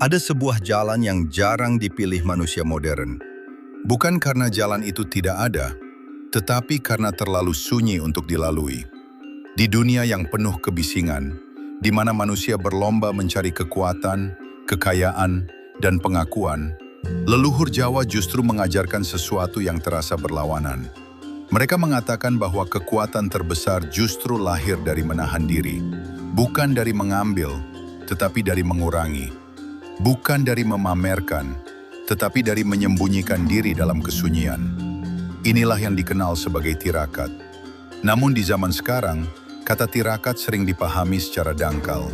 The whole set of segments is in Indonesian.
Ada sebuah jalan yang jarang dipilih manusia modern. Bukan karena jalan itu tidak ada, tetapi karena terlalu sunyi untuk dilalui. Di dunia yang penuh kebisingan, di mana manusia berlomba mencari kekuatan, kekayaan, dan pengakuan, leluhur Jawa justru mengajarkan sesuatu yang terasa berlawanan. Mereka mengatakan bahwa kekuatan terbesar justru lahir dari menahan diri, bukan dari mengambil, tetapi dari mengurangi. Bukan dari memamerkan, tetapi dari menyembunyikan diri dalam kesunyian. Inilah yang dikenal sebagai tirakat. Namun di zaman sekarang, kata tirakat sering dipahami secara dangkal.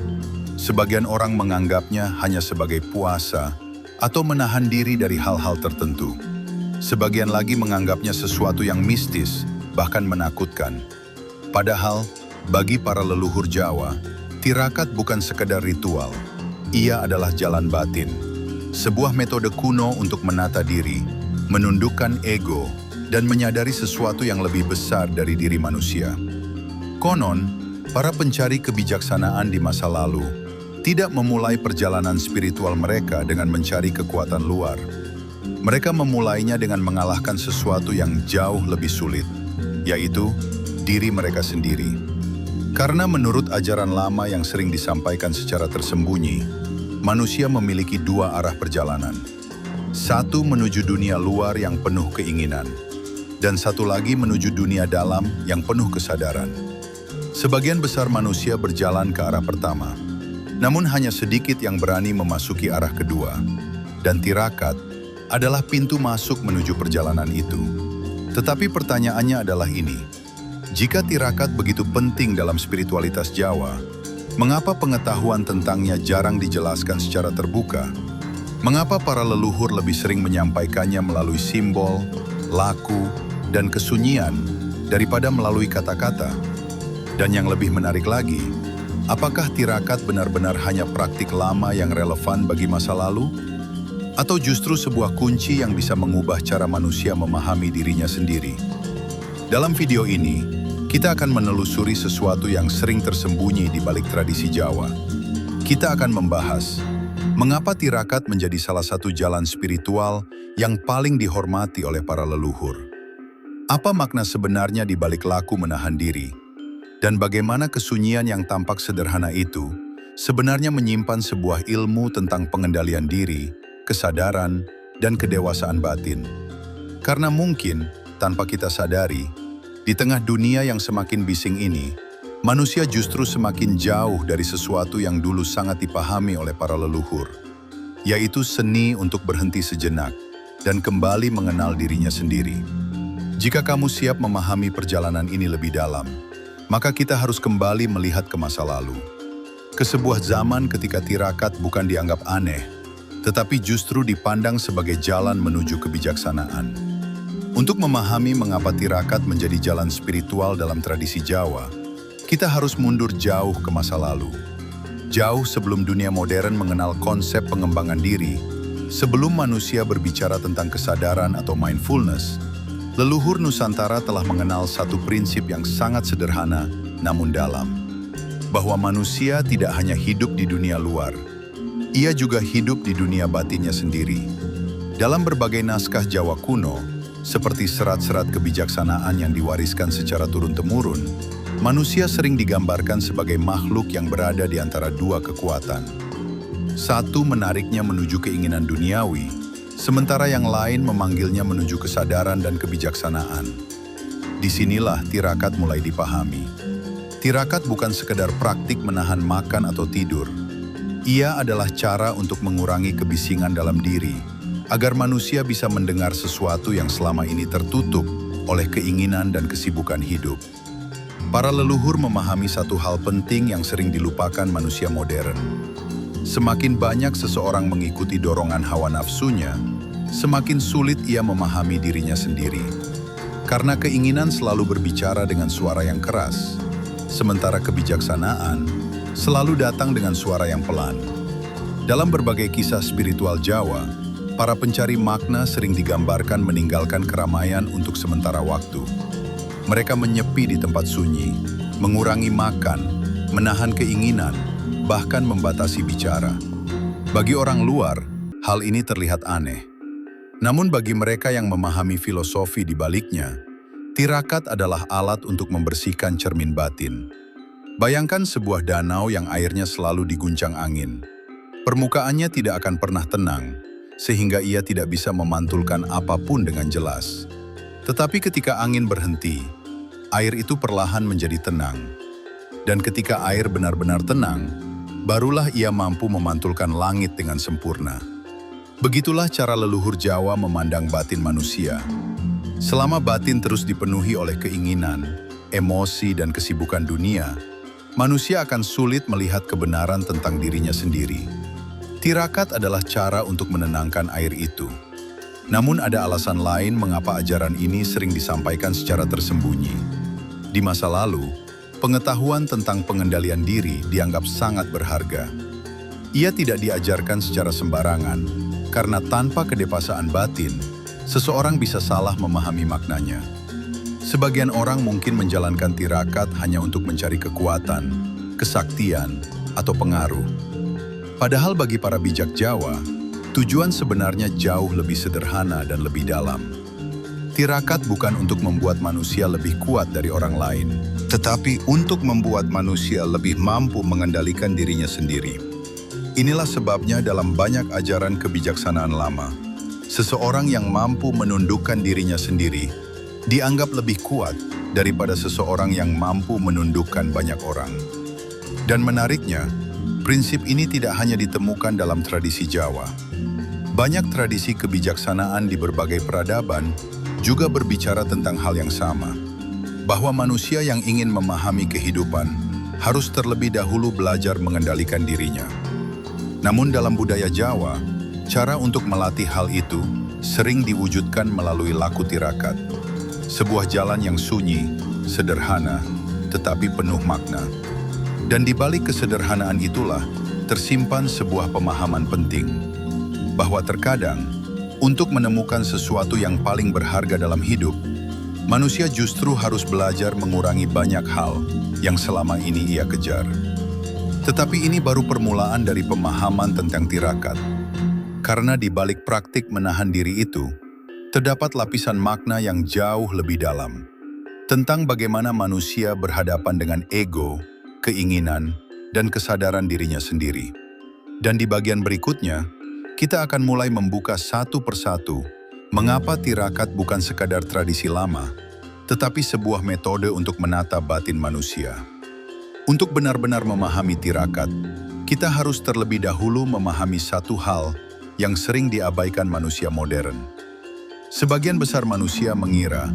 Sebagian orang menganggapnya hanya sebagai puasa atau menahan diri dari hal-hal tertentu. Sebagian lagi menganggapnya sesuatu yang mistis, bahkan menakutkan. Padahal, bagi para leluhur Jawa, tirakat bukan sekedar ritual. Ia adalah jalan batin, sebuah metode kuno untuk menata diri, menundukkan ego, dan menyadari sesuatu yang lebih besar dari diri manusia. Konon, para pencari kebijaksanaan di masa lalu tidak memulai perjalanan spiritual mereka dengan mencari kekuatan luar. Mereka memulainya dengan mengalahkan sesuatu yang jauh lebih sulit, yaitu diri mereka sendiri. Karena menurut ajaran lama yang sering disampaikan secara tersembunyi, manusia memiliki dua arah perjalanan. Satu menuju dunia luar yang penuh keinginan, dan satu lagi menuju dunia dalam yang penuh kesadaran. Sebagian besar manusia berjalan ke arah pertama, namun hanya sedikit yang berani memasuki arah kedua. Dan tirakat adalah pintu masuk menuju perjalanan itu. Tetapi pertanyaannya adalah ini: jika tirakat begitu penting dalam spiritualitas Jawa, mengapa pengetahuan tentangnya jarang dijelaskan secara terbuka? Mengapa para leluhur lebih sering menyampaikannya melalui simbol, laku, dan kesunyian daripada melalui kata-kata? Dan yang lebih menarik lagi, apakah tirakat benar-benar hanya praktik lama yang relevan bagi masa lalu? Atau justru sebuah kunci yang bisa mengubah cara manusia memahami dirinya sendiri? Dalam video ini, kita akan menelusuri sesuatu yang sering tersembunyi di balik tradisi Jawa. Kita akan membahas mengapa tirakat menjadi salah satu jalan spiritual yang paling dihormati oleh para leluhur. Apa makna sebenarnya di balik laku menahan diri? Dan bagaimana kesunyian yang tampak sederhana itu sebenarnya menyimpan sebuah ilmu tentang pengendalian diri, kesadaran, dan kedewasaan batin. Karena mungkin, tanpa kita sadari, di tengah dunia yang semakin bising ini, manusia justru semakin jauh dari sesuatu yang dulu sangat dipahami oleh para leluhur, yaitu seni untuk berhenti sejenak dan kembali mengenal dirinya sendiri. Jika kamu siap memahami perjalanan ini lebih dalam, maka kita harus kembali melihat ke masa lalu, ke sebuah zaman ketika tirakat bukan dianggap aneh, tetapi justru dipandang sebagai jalan menuju kebijaksanaan. Untuk memahami mengapa tirakat menjadi jalan spiritual dalam tradisi Jawa, kita harus mundur jauh ke masa lalu. Jauh sebelum dunia modern mengenal konsep pengembangan diri, sebelum manusia berbicara tentang kesadaran atau mindfulness, leluhur Nusantara telah mengenal satu prinsip yang sangat sederhana namun dalam, bahwa manusia tidak hanya hidup di dunia luar, ia juga hidup di dunia batinnya sendiri. Dalam berbagai naskah Jawa kuno, seperti serat-serat kebijaksanaan yang diwariskan secara turun-temurun, manusia sering digambarkan sebagai makhluk yang berada di antara dua kekuatan. Satu menariknya menuju keinginan duniawi, sementara yang lain memanggilnya menuju kesadaran dan kebijaksanaan. Disinilah tirakat mulai dipahami. Tirakat bukan sekedar praktik menahan makan atau tidur. Ia adalah cara untuk mengurangi kebisingan dalam diri, agar manusia bisa mendengar sesuatu yang selama ini tertutup oleh keinginan dan kesibukan hidup. Para leluhur memahami satu hal penting yang sering dilupakan manusia modern. Semakin banyak seseorang mengikuti dorongan hawa nafsunya, semakin sulit ia memahami dirinya sendiri. Karena keinginan selalu berbicara dengan suara yang keras, sementara kebijaksanaan selalu datang dengan suara yang pelan. Dalam berbagai kisah spiritual Jawa, para pencari makna sering digambarkan meninggalkan keramaian untuk sementara waktu. Mereka menyepi di tempat sunyi, mengurangi makan, menahan keinginan, bahkan membatasi bicara. Bagi orang luar, hal ini terlihat aneh. Namun bagi mereka yang memahami filosofi di baliknya, tirakat adalah alat untuk membersihkan cermin batin. Bayangkan sebuah danau yang airnya selalu diguncang angin. Permukaannya tidak akan pernah tenang, sehingga ia tidak bisa memantulkan apapun dengan jelas. Tetapi ketika angin berhenti, air itu perlahan menjadi tenang. Dan ketika air benar-benar tenang, barulah ia mampu memantulkan langit dengan sempurna. Begitulah cara leluhur Jawa memandang batin manusia. Selama batin terus dipenuhi oleh keinginan, emosi, dan kesibukan dunia, manusia akan sulit melihat kebenaran tentang dirinya sendiri. Tirakat adalah cara untuk menenangkan air itu. Namun ada alasan lain mengapa ajaran ini sering disampaikan secara tersembunyi. Di masa lalu, pengetahuan tentang pengendalian diri dianggap sangat berharga. Ia tidak diajarkan secara sembarangan, karena tanpa kedewasaan batin, seseorang bisa salah memahami maknanya. Sebagian orang mungkin menjalankan tirakat hanya untuk mencari kekuatan, kesaktian, atau pengaruh. Padahal bagi para bijak Jawa, tujuan sebenarnya jauh lebih sederhana dan lebih dalam. Tirakat bukan untuk membuat manusia lebih kuat dari orang lain, tetapi untuk membuat manusia lebih mampu mengendalikan dirinya sendiri. Inilah sebabnya dalam banyak ajaran kebijaksanaan lama, seseorang yang mampu menundukkan dirinya sendiri dianggap lebih kuat daripada seseorang yang mampu menundukkan banyak orang. Dan menariknya, prinsip ini tidak hanya ditemukan dalam tradisi Jawa. Banyak tradisi kebijaksanaan di berbagai peradaban juga berbicara tentang hal yang sama, bahwa manusia yang ingin memahami kehidupan harus terlebih dahulu belajar mengendalikan dirinya. Namun dalam budaya Jawa, cara untuk melatih hal itu sering diwujudkan melalui laku tirakat, sebuah jalan yang sunyi, sederhana, tetapi penuh makna. Dan di balik kesederhanaan itulah tersimpan sebuah pemahaman penting, bahwa terkadang untuk menemukan sesuatu yang paling berharga dalam hidup, manusia justru harus belajar mengurangi banyak hal yang selama ini ia kejar. Tetapi ini baru permulaan dari pemahaman tentang tirakat. Karena di balik praktik menahan diri itu, terdapat lapisan makna yang jauh lebih dalam, tentang bagaimana manusia berhadapan dengan ego, keinginan, dan kesadaran dirinya sendiri. Dan di bagian berikutnya, kita akan mulai membuka satu persatu mengapa tirakat bukan sekadar tradisi lama, tetapi sebuah metode untuk menata batin manusia. Untuk benar-benar memahami tirakat, kita harus terlebih dahulu memahami satu hal yang sering diabaikan manusia modern. Sebagian besar manusia mengira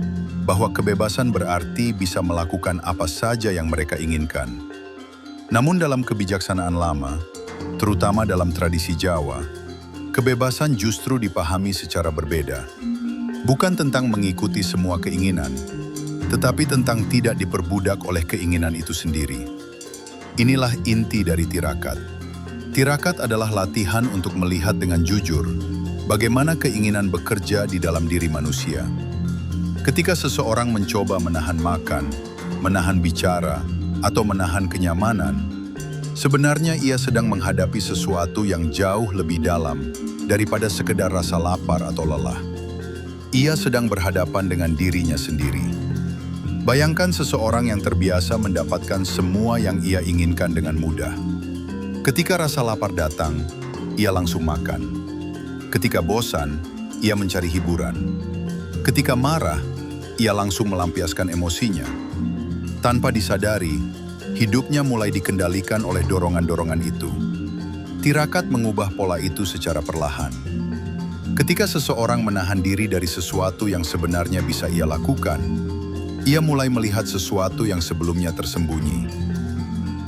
bahwa kebebasan berarti bisa melakukan apa saja yang mereka inginkan. Namun dalam kebijaksanaan lama, terutama dalam tradisi Jawa, kebebasan justru dipahami secara berbeda. Bukan tentang mengikuti semua keinginan, tetapi tentang tidak diperbudak oleh keinginan itu sendiri. Inilah inti dari tirakat. Tirakat adalah latihan untuk melihat dengan jujur bagaimana keinginan bekerja di dalam diri manusia. Ketika seseorang mencoba menahan makan, menahan bicara, atau menahan kenyamanan, sebenarnya ia sedang menghadapi sesuatu yang jauh lebih dalam daripada sekedar rasa lapar atau lelah. Ia sedang berhadapan dengan dirinya sendiri. Bayangkan seseorang yang terbiasa mendapatkan semua yang ia inginkan dengan mudah. Ketika rasa lapar datang, ia langsung makan. Ketika bosan, ia mencari hiburan. Ketika marah, ia langsung melampiaskan emosinya. Tanpa disadari, hidupnya mulai dikendalikan oleh dorongan-dorongan itu. Tirakat mengubah pola itu secara perlahan. Ketika seseorang menahan diri dari sesuatu yang sebenarnya bisa ia lakukan, ia mulai melihat sesuatu yang sebelumnya tersembunyi.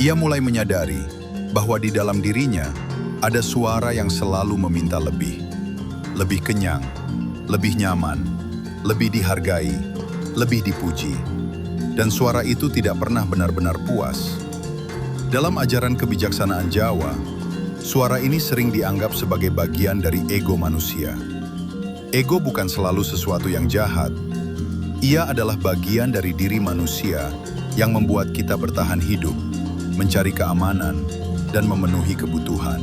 Ia mulai menyadari bahwa di dalam dirinya ada suara yang selalu meminta lebih kenyang, lebih nyaman, lebih dihargai, lebih dipuji. Dan suara itu tidak pernah benar-benar puas. Dalam ajaran kebijaksanaan Jawa, suara ini sering dianggap sebagai bagian dari ego manusia. Ego bukan selalu sesuatu yang jahat. Ia adalah bagian dari diri manusia yang membuat kita bertahan hidup, mencari keamanan, dan memenuhi kebutuhan.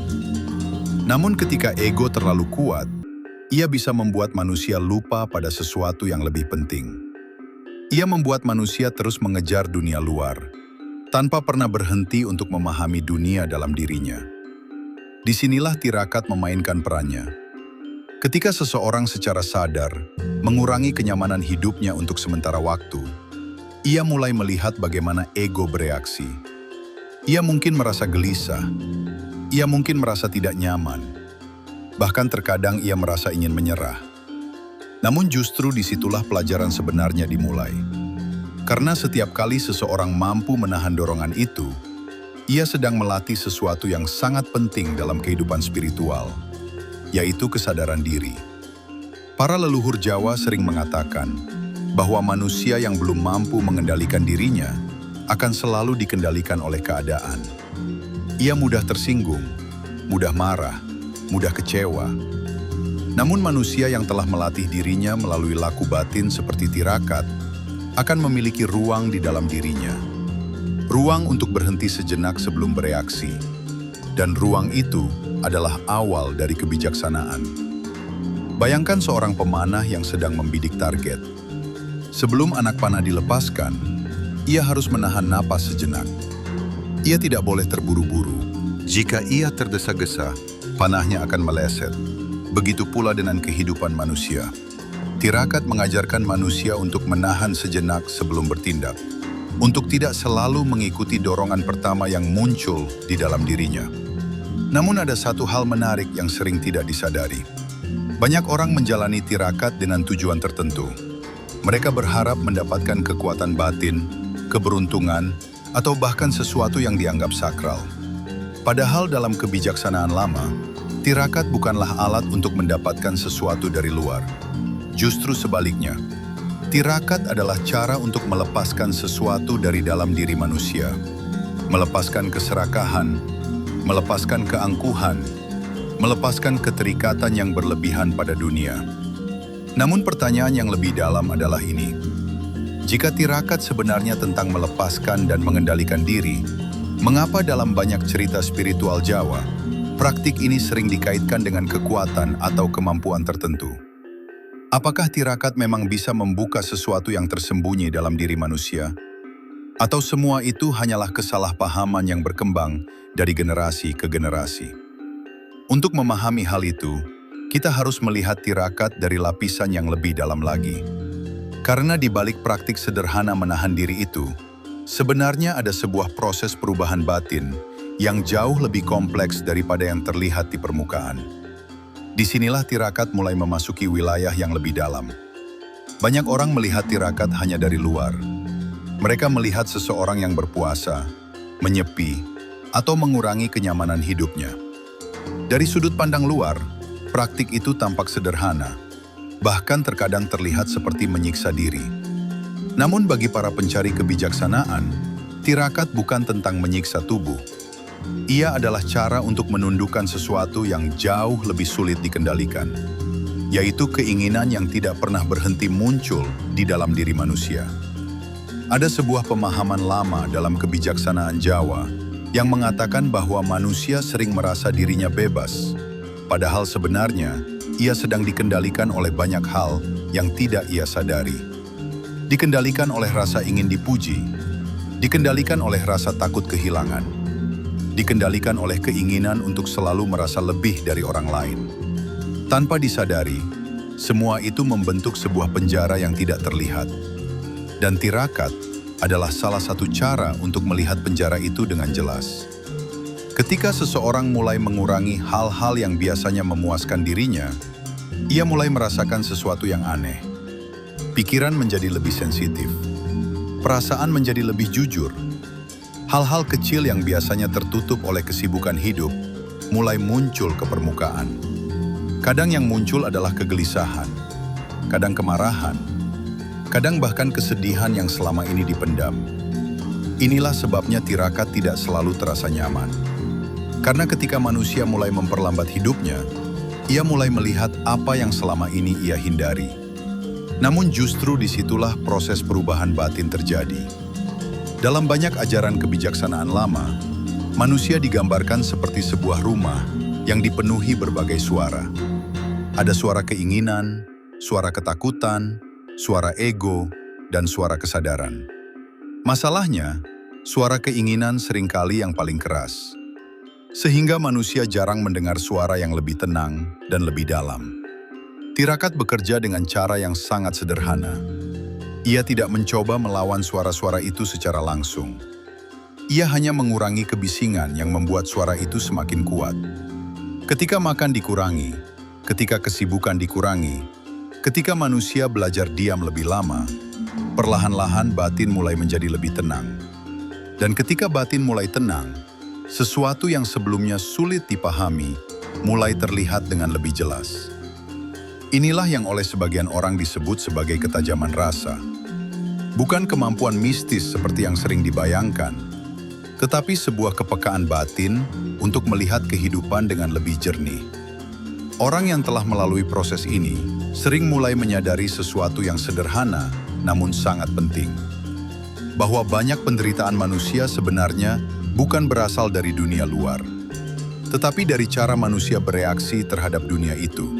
Namun ketika ego terlalu kuat, ia bisa membuat manusia lupa pada sesuatu yang lebih penting. Ia membuat manusia terus mengejar dunia luar, tanpa pernah berhenti untuk memahami dunia dalam dirinya. Disinilah tirakat memainkan perannya. Ketika seseorang secara sadar mengurangi kenyamanan hidupnya untuk sementara waktu, ia mulai melihat bagaimana ego bereaksi. Ia mungkin merasa gelisah, ia mungkin merasa tidak nyaman, bahkan terkadang ia merasa ingin menyerah. Namun justru disitulah pelajaran sebenarnya dimulai. Karena setiap kali seseorang mampu menahan dorongan itu, ia sedang melatih sesuatu yang sangat penting dalam kehidupan spiritual, yaitu kesadaran diri. Para leluhur Jawa sering mengatakan bahwa manusia yang belum mampu mengendalikan dirinya akan selalu dikendalikan oleh keadaan. Ia mudah tersinggung, mudah marah, mudah kecewa. Namun manusia yang telah melatih dirinya melalui laku batin seperti tirakat akan memiliki ruang di dalam dirinya. Ruang untuk berhenti sejenak sebelum bereaksi. Dan ruang itu adalah awal dari kebijaksanaan. Bayangkan seorang pemanah yang sedang membidik target. Sebelum anak panah dilepaskan, ia harus menahan napas sejenak. Ia tidak boleh terburu-buru. Jika ia tergesa-gesa, panahnya akan meleset. Begitu pula dengan kehidupan manusia. Tirakat mengajarkan manusia untuk menahan sejenak sebelum bertindak, untuk tidak selalu mengikuti dorongan pertama yang muncul di dalam dirinya. Namun ada satu hal menarik yang sering tidak disadari. Banyak orang menjalani tirakat dengan tujuan tertentu. Mereka berharap mendapatkan kekuatan batin, keberuntungan, atau bahkan sesuatu yang dianggap sakral. Padahal dalam kebijaksanaan lama, tirakat bukanlah alat untuk mendapatkan sesuatu dari luar. Justru sebaliknya, tirakat adalah cara untuk melepaskan sesuatu dari dalam diri manusia. Melepaskan keserakahan, melepaskan keangkuhan, melepaskan keterikatan yang berlebihan pada dunia. Namun pertanyaan yang lebih dalam adalah ini. Jika tirakat sebenarnya tentang melepaskan dan mengendalikan diri, mengapa dalam banyak cerita spiritual Jawa, praktik ini sering dikaitkan dengan kekuatan atau kemampuan tertentu? Apakah tirakat memang bisa membuka sesuatu yang tersembunyi dalam diri manusia? Atau semua itu hanyalah kesalahpahaman yang berkembang dari generasi ke generasi? Untuk memahami hal itu, kita harus melihat tirakat dari lapisan yang lebih dalam lagi. Karena di balik praktik sederhana menahan diri itu, sebenarnya ada sebuah proses perubahan batin yang jauh lebih kompleks daripada yang terlihat di permukaan. Disinilah tirakat mulai memasuki wilayah yang lebih dalam. Banyak orang melihat tirakat hanya dari luar. Mereka melihat seseorang yang berpuasa, menyepi, atau mengurangi kenyamanan hidupnya. Dari sudut pandang luar, praktik itu tampak sederhana, bahkan terkadang terlihat seperti menyiksa diri. Namun bagi para pencari kebijaksanaan, tirakat bukan tentang menyiksa tubuh. Ia adalah cara untuk menundukkan sesuatu yang jauh lebih sulit dikendalikan, yaitu keinginan yang tidak pernah berhenti muncul di dalam diri manusia. Ada sebuah pemahaman lama dalam kebijaksanaan Jawa yang mengatakan bahwa manusia sering merasa dirinya bebas, padahal sebenarnya ia sedang dikendalikan oleh banyak hal yang tidak ia sadari. Dikendalikan oleh rasa ingin dipuji, dikendalikan oleh rasa takut kehilangan, dikendalikan oleh keinginan untuk selalu merasa lebih dari orang lain. Tanpa disadari, semua itu membentuk sebuah penjara yang tidak terlihat. Dan tirakat adalah salah satu cara untuk melihat penjara itu dengan jelas. Ketika seseorang mulai mengurangi hal-hal yang biasanya memuaskan dirinya, ia mulai merasakan sesuatu yang aneh. Pikiran menjadi lebih sensitif. Perasaan menjadi lebih jujur. Hal-hal kecil yang biasanya tertutup oleh kesibukan hidup mulai muncul ke permukaan. Kadang yang muncul adalah kegelisahan, kadang kemarahan, kadang bahkan kesedihan yang selama ini dipendam. Inilah sebabnya tirakat tidak selalu terasa nyaman. Karena ketika manusia mulai memperlambat hidupnya, ia mulai melihat apa yang selama ini ia hindari. Namun justru disitulah proses perubahan batin terjadi. Dalam banyak ajaran kebijaksanaan lama, manusia digambarkan seperti sebuah rumah yang dipenuhi berbagai suara. Ada suara keinginan, suara ketakutan, suara ego, dan suara kesadaran. Masalahnya, suara keinginan seringkali yang paling keras, sehingga manusia jarang mendengar suara yang lebih tenang dan lebih dalam. Tirakat bekerja dengan cara yang sangat sederhana. Ia tidak mencoba melawan suara-suara itu secara langsung. Ia hanya mengurangi kebisingan yang membuat suara itu semakin kuat. Ketika makan dikurangi, ketika kesibukan dikurangi, ketika manusia belajar diam lebih lama, perlahan-lahan batin mulai menjadi lebih tenang. Dan ketika batin mulai tenang, sesuatu yang sebelumnya sulit dipahami mulai terlihat dengan lebih jelas. Inilah yang oleh sebagian orang disebut sebagai ketajaman rasa. Bukan kemampuan mistis seperti yang sering dibayangkan, tetapi sebuah kepekaan batin untuk melihat kehidupan dengan lebih jernih. Orang yang telah melalui proses ini sering mulai menyadari sesuatu yang sederhana namun sangat penting. Bahwa banyak penderitaan manusia sebenarnya bukan berasal dari dunia luar, tetapi dari cara manusia bereaksi terhadap dunia itu.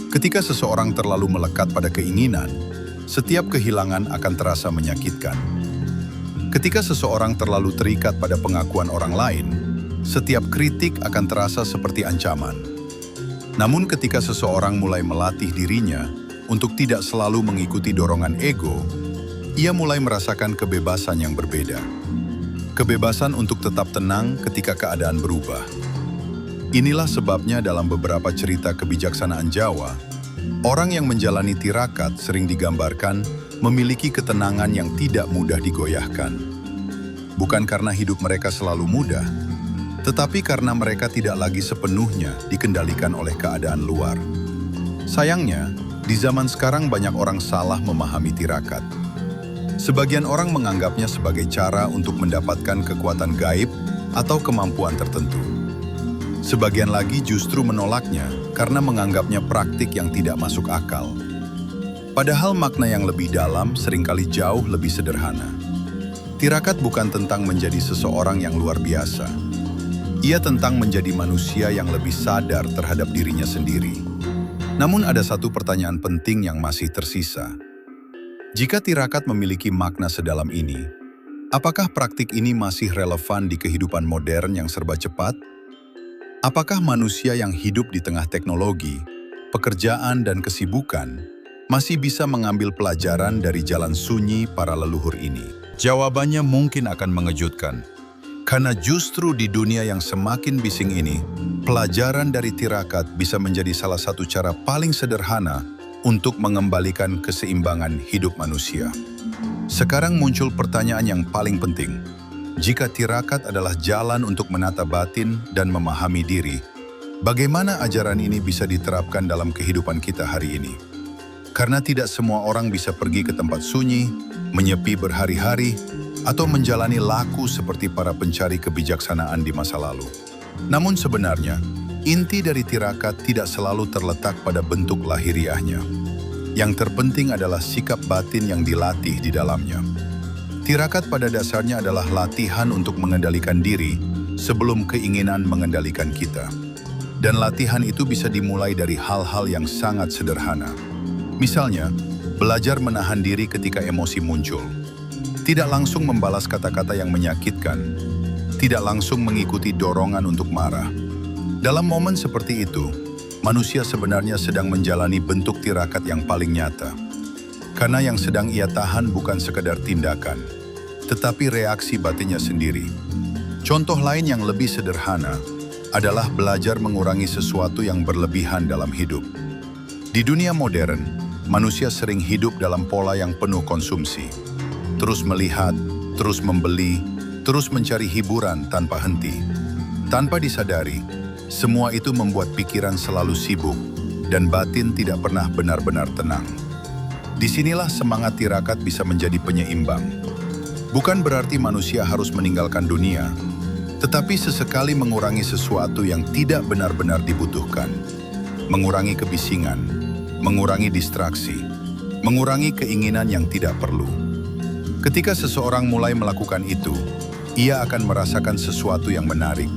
Ketika seseorang terlalu melekat pada keinginan, setiap kehilangan akan terasa menyakitkan. Ketika seseorang terlalu terikat pada pengakuan orang lain, setiap kritik akan terasa seperti ancaman. Namun ketika seseorang mulai melatih dirinya untuk tidak selalu mengikuti dorongan ego, ia mulai merasakan kebebasan yang berbeda. Kebebasan untuk tetap tenang ketika keadaan berubah. Inilah sebabnya dalam beberapa cerita kebijaksanaan Jawa, orang yang menjalani tirakat sering digambarkan memiliki ketenangan yang tidak mudah digoyahkan. Bukan karena hidup mereka selalu mudah, tetapi karena mereka tidak lagi sepenuhnya dikendalikan oleh keadaan luar. Sayangnya, di zaman sekarang banyak orang salah memahami tirakat. Sebagian orang menganggapnya sebagai cara untuk mendapatkan kekuatan gaib atau kemampuan tertentu. Sebagian lagi justru menolaknya karena menganggapnya praktik yang tidak masuk akal. Padahal makna yang lebih dalam seringkali jauh lebih sederhana. Tirakat bukan tentang menjadi seseorang yang luar biasa. Ia tentang menjadi manusia yang lebih sadar terhadap dirinya sendiri. Namun ada satu pertanyaan penting yang masih tersisa. Jika tirakat memiliki makna sedalam ini, apakah praktik ini masih relevan di kehidupan modern yang serba cepat? Apakah manusia yang hidup di tengah teknologi, pekerjaan, dan kesibukan masih bisa mengambil pelajaran dari jalan sunyi para leluhur ini? Jawabannya mungkin akan mengejutkan. Karena justru di dunia yang semakin bising ini, pelajaran dari tirakat bisa menjadi salah satu cara paling sederhana untuk mengembalikan keseimbangan hidup manusia. Sekarang muncul pertanyaan yang paling penting. Jika tirakat adalah jalan untuk menata batin dan memahami diri, bagaimana ajaran ini bisa diterapkan dalam kehidupan kita hari ini? Karena tidak semua orang bisa pergi ke tempat sunyi, menyepi berhari-hari, atau menjalani laku seperti para pencari kebijaksanaan di masa lalu. Namun sebenarnya, inti dari tirakat tidak selalu terletak pada bentuk lahiriahnya. Yang terpenting adalah sikap batin yang dilatih di dalamnya. Tirakat pada dasarnya adalah latihan untuk mengendalikan diri sebelum keinginan mengendalikan kita. Dan latihan itu bisa dimulai dari hal-hal yang sangat sederhana. Misalnya, belajar menahan diri ketika emosi muncul. Tidak langsung membalas kata-kata yang menyakitkan. Tidak langsung mengikuti dorongan untuk marah. Dalam momen seperti itu, manusia sebenarnya sedang menjalani bentuk tirakat yang paling nyata. Karena yang sedang ia tahan bukan sekadar tindakan, tetapi reaksi batinnya sendiri. Contoh lain yang lebih sederhana adalah belajar mengurangi sesuatu yang berlebihan dalam hidup. Di dunia modern, manusia sering hidup dalam pola yang penuh konsumsi. Terus melihat, terus membeli, terus mencari hiburan tanpa henti. Tanpa disadari, semua itu membuat pikiran selalu sibuk dan batin tidak pernah benar-benar tenang. Disinilah semangat tirakat bisa menjadi penyeimbang. Bukan berarti manusia harus meninggalkan dunia, tetapi sesekali mengurangi sesuatu yang tidak benar-benar dibutuhkan. Mengurangi kebisingan, mengurangi distraksi, mengurangi keinginan yang tidak perlu. Ketika seseorang mulai melakukan itu, ia akan merasakan sesuatu yang menarik.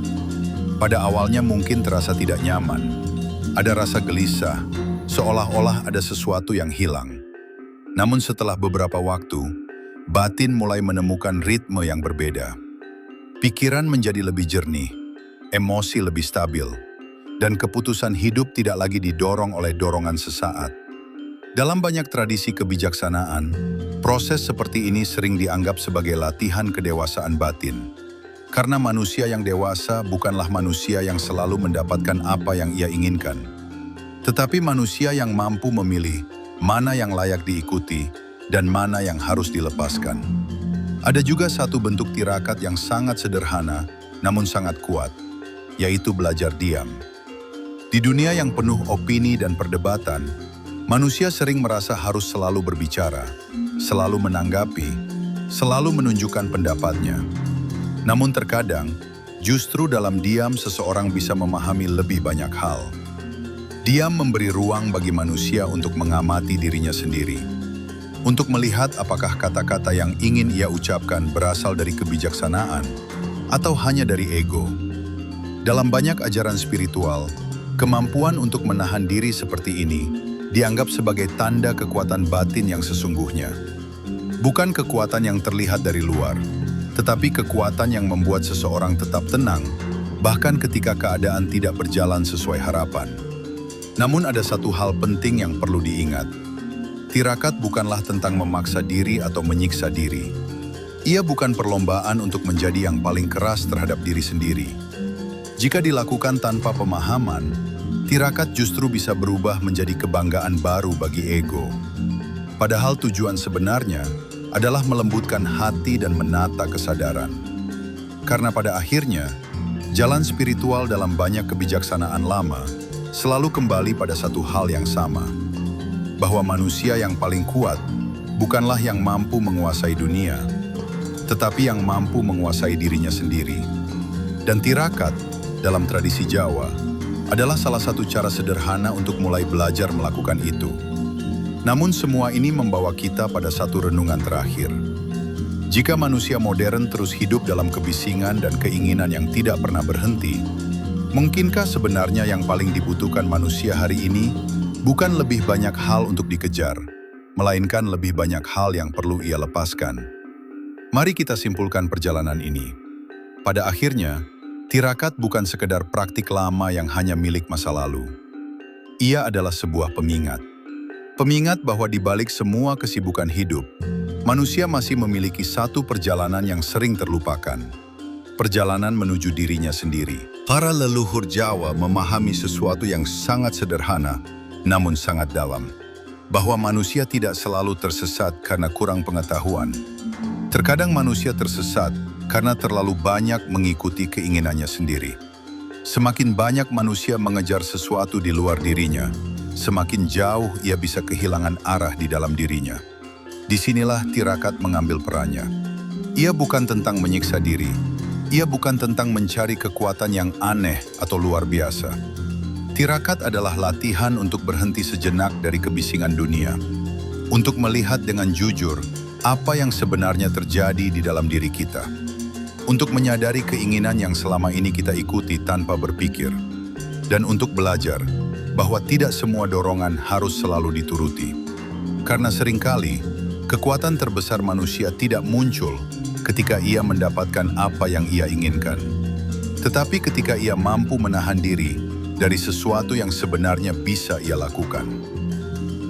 Pada awalnya mungkin terasa tidak nyaman. Ada rasa gelisah, seolah-olah ada sesuatu yang hilang. Namun setelah beberapa waktu, batin mulai menemukan ritme yang berbeda. Pikiran menjadi lebih jernih, emosi lebih stabil, dan keputusan hidup tidak lagi didorong oleh dorongan sesaat. Dalam banyak tradisi kebijaksanaan, proses seperti ini sering dianggap sebagai latihan kedewasaan batin. Karena manusia yang dewasa bukanlah manusia yang selalu mendapatkan apa yang ia inginkan, tetapi manusia yang mampu memilih mana yang layak diikuti dan mana yang harus dilepaskan. Ada juga satu bentuk tirakat yang sangat sederhana namun sangat kuat, yaitu belajar diam. Di dunia yang penuh opini dan perdebatan, manusia sering merasa harus selalu berbicara, selalu menanggapi, selalu menunjukkan pendapatnya. Namun terkadang, justru dalam diam seseorang bisa memahami lebih banyak hal. Diam memberi ruang bagi manusia untuk mengamati dirinya sendiri, untuk melihat apakah kata-kata yang ingin ia ucapkan berasal dari kebijaksanaan atau hanya dari ego. Dalam banyak ajaran spiritual, kemampuan untuk menahan diri seperti ini dianggap sebagai tanda kekuatan batin yang sesungguhnya. Bukan kekuatan yang terlihat dari luar, tetapi kekuatan yang membuat seseorang tetap tenang, bahkan ketika keadaan tidak berjalan sesuai harapan. Namun ada satu hal penting yang perlu diingat. Tirakat bukanlah tentang memaksa diri atau menyiksa diri. Ia bukan perlombaan untuk menjadi yang paling keras terhadap diri sendiri. Jika dilakukan tanpa pemahaman, tirakat justru bisa berubah menjadi kebanggaan baru bagi ego. Padahal tujuan sebenarnya adalah melembutkan hati dan menata kesadaran. Karena pada akhirnya, jalan spiritual dalam banyak kebijaksanaan lama selalu kembali pada satu hal yang sama, bahwa manusia yang paling kuat bukanlah yang mampu menguasai dunia, tetapi yang mampu menguasai dirinya sendiri. Dan tirakat, dalam tradisi Jawa, adalah salah satu cara sederhana untuk mulai belajar melakukan itu. Namun semua ini membawa kita pada satu renungan terakhir. Jika manusia modern terus hidup dalam kebisingan dan keinginan yang tidak pernah berhenti, mungkinkah sebenarnya yang paling dibutuhkan manusia hari ini bukan lebih banyak hal untuk dikejar, melainkan lebih banyak hal yang perlu ia lepaskan? Mari kita simpulkan perjalanan ini. Pada akhirnya, tirakat bukan sekedar praktik lama yang hanya milik masa lalu. Ia adalah sebuah pengingat. Pengingat bahwa di balik semua kesibukan hidup, manusia masih memiliki satu perjalanan yang sering terlupakan. Perjalanan menuju dirinya sendiri. Para leluhur Jawa memahami sesuatu yang sangat sederhana, namun sangat dalam. Bahwa manusia tidak selalu tersesat karena kurang pengetahuan. Terkadang manusia tersesat karena terlalu banyak mengikuti keinginannya sendiri. Semakin banyak manusia mengejar sesuatu di luar dirinya, semakin jauh ia bisa kehilangan arah di dalam dirinya. Disinilah tirakat mengambil perannya. Ia bukan tentang menyiksa diri. Ia bukan tentang mencari kekuatan yang aneh atau luar biasa. Tirakat adalah latihan untuk berhenti sejenak dari kebisingan dunia. Untuk melihat dengan jujur apa yang sebenarnya terjadi di dalam diri kita. Untuk menyadari keinginan yang selama ini kita ikuti tanpa berpikir. Dan untuk belajar bahwa tidak semua dorongan harus selalu dituruti. Karena seringkali, kekuatan terbesar manusia tidak muncul ketika ia mendapatkan apa yang ia inginkan. Tetapi ketika ia mampu menahan diri dari sesuatu yang sebenarnya bisa ia lakukan.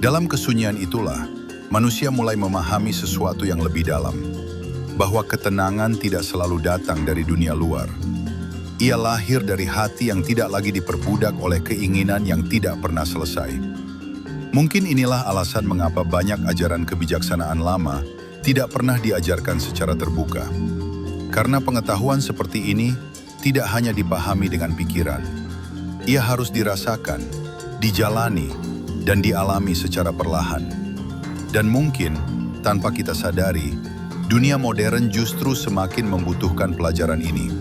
Dalam kesunyian itulah, manusia mulai memahami sesuatu yang lebih dalam. Bahwa ketenangan tidak selalu datang dari dunia luar. Ia lahir dari hati yang tidak lagi diperbudak oleh keinginan yang tidak pernah selesai. Mungkin inilah alasan mengapa banyak ajaran kebijaksanaan lama tidak pernah diajarkan secara terbuka. Karena pengetahuan seperti ini tidak hanya dipahami dengan pikiran. Ia harus dirasakan, dijalani, dan dialami secara perlahan. Dan mungkin, tanpa kita sadari, dunia modern justru semakin membutuhkan pelajaran ini.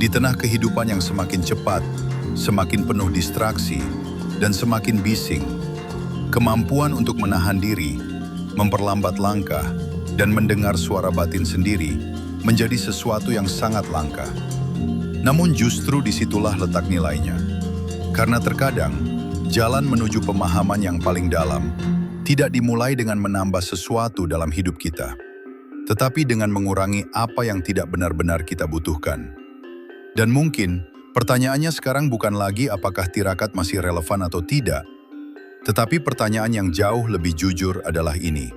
Di tengah kehidupan yang semakin cepat, semakin penuh distraksi, dan semakin bising, kemampuan untuk menahan diri, memperlambat langkah, dan mendengar suara batin sendiri menjadi sesuatu yang sangat langka. Namun justru disitulah letak nilainya. Karena terkadang, jalan menuju pemahaman yang paling dalam tidak dimulai dengan menambah sesuatu dalam hidup kita, tetapi dengan mengurangi apa yang tidak benar-benar kita butuhkan. Dan mungkin, pertanyaannya sekarang bukan lagi apakah tirakat masih relevan atau tidak, tetapi pertanyaan yang jauh lebih jujur adalah ini.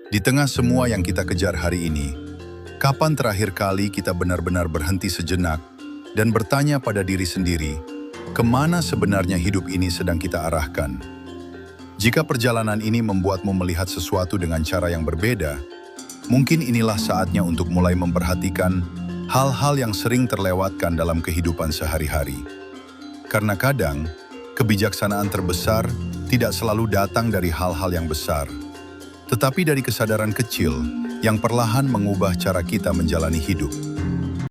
Di tengah semua yang kita kejar hari ini, kapan terakhir kali kita benar-benar berhenti sejenak dan bertanya pada diri sendiri, kemana sebenarnya hidup ini sedang kita arahkan? Jika perjalanan ini membuatmu melihat sesuatu dengan cara yang berbeda, mungkin inilah saatnya untuk mulai memperhatikan hal-hal yang sering terlewatkan dalam kehidupan sehari-hari. Karena kadang, kebijaksanaan terbesar tidak selalu datang dari hal-hal yang besar, tetapi dari kesadaran kecil yang perlahan mengubah cara kita menjalani hidup.